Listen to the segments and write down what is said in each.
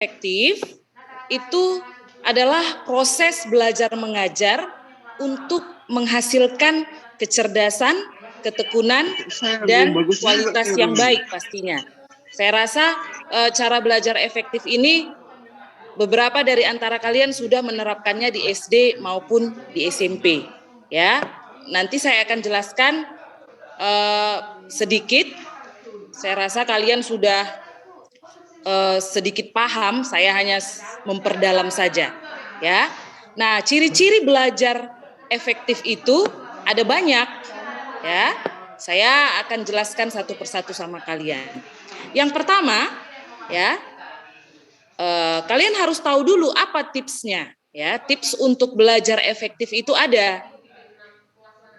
efektif itu adalah proses belajar mengajar untuk menghasilkan kecerdasan, ketekunan, dan kualitas yang baik pastinya. Saya rasa cara belajar efektif ini beberapa dari antara kalian sudah menerapkannya di SD maupun di SMP. Ya, nanti saya akan jelaskan sedikit. Saya rasa kalian sudah sedikit paham, saya hanya memperdalam saja, ya. Nah, ciri-ciri belajar efektif itu ada banyak, ya. Saya akan jelaskan satu persatu sama kalian. Yang pertama, ya, kalian harus tahu dulu apa tipsnya, ya. Tips untuk belajar efektif itu ada.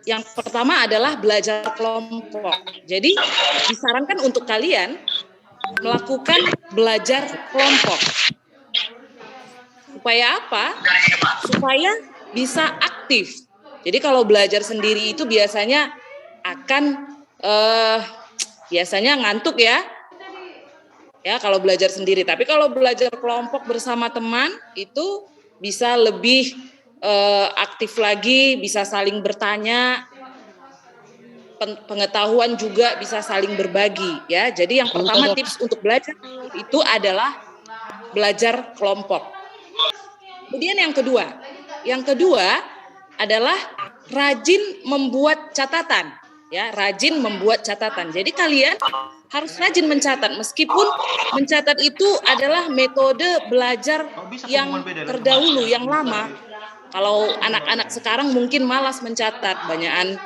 Yang pertama adalah belajar kelompok. Jadi disarankan untuk kalian melakukan belajar kelompok. Supaya apa? Supaya bisa aktif. Jadi kalau belajar sendiri itu biasanya akan biasanya ngantuk ya. Ya, kalau belajar sendiri. Tapi kalau belajar kelompok bersama teman itu bisa lebih aktif lagi, bisa saling bertanya, pengetahuan juga bisa saling berbagi ya. Jadi yang pertama tips untuk belajar itu adalah belajar kelompok. Kemudian yang kedua adalah rajin membuat catatan ya, rajin membuat catatan. Jadi kalian harus rajin mencatat meskipun mencatat itu adalah metode belajar yang terdahulu, yang lama. Kalau anak-anak sekarang mungkin malas mencatat, banyakan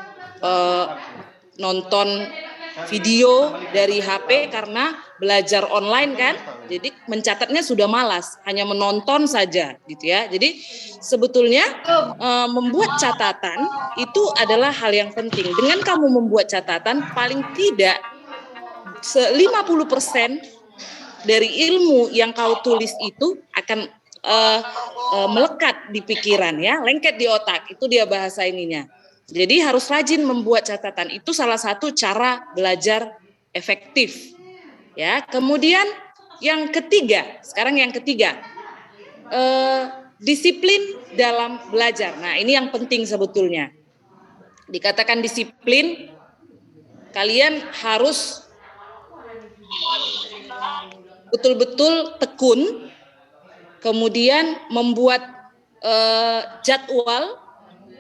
nonton video dari HP karena belajar online kan, jadi mencatatnya sudah malas, hanya menonton saja gitu ya. Jadi sebetulnya membuat catatan itu adalah hal yang penting. Dengan kamu membuat catatan, paling tidak 50% dari ilmu yang kau tulis itu akan melekat di pikiran ya, lengket di otak, itu dia bahasa ininya. Jadi harus rajin membuat catatan, itu salah satu cara belajar efektif. Ya, kemudian yang ketiga, disiplin dalam belajar. Nah, ini yang penting sebetulnya. Dikatakan disiplin, kalian harus betul-betul tekun, kemudian membuat jadwal.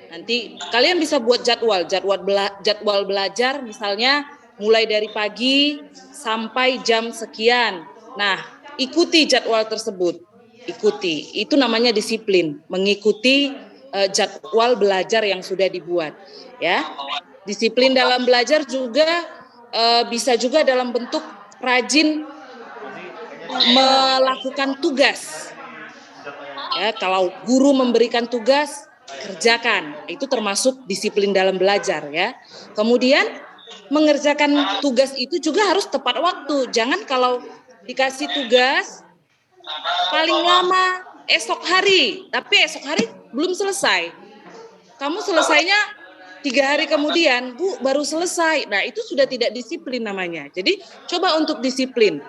Nanti kalian bisa buat jadwal belajar, misalnya mulai dari pagi sampai jam sekian. Nah, ikuti jadwal tersebut. Ikuti. Itu namanya disiplin, mengikuti jadwal belajar yang sudah dibuat, ya. Disiplin dalam belajar juga bisa juga dalam bentuk rajin melakukan tugas. Ya, kalau guru memberikan tugas, kerjakan, itu termasuk disiplin dalam belajar ya. Kemudian mengerjakan tugas itu juga harus tepat waktu. Jangan kalau dikasih tugas paling lama esok hari, tapi esok hari belum selesai. Kamu selesainya 3 hari kemudian, Bu, baru selesai. Nah, itu sudah tidak disiplin namanya. Jadi coba untuk disiplin.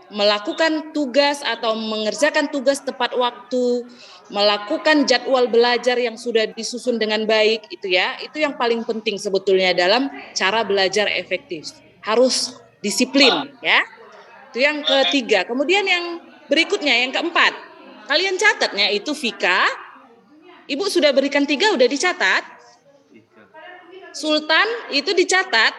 Melakukan tugas atau mengerjakan tugas tepat waktu, melakukan jadwal belajar yang sudah disusun dengan baik, itu ya, itu yang paling penting sebetulnya dalam cara belajar efektif. Harus disiplin ya. Itu yang ketiga. Kemudian yang berikutnya, yang keempat, kalian catatnya itu Vika. Ibu sudah berikan 3, udah dicatat. Sultan itu dicatat.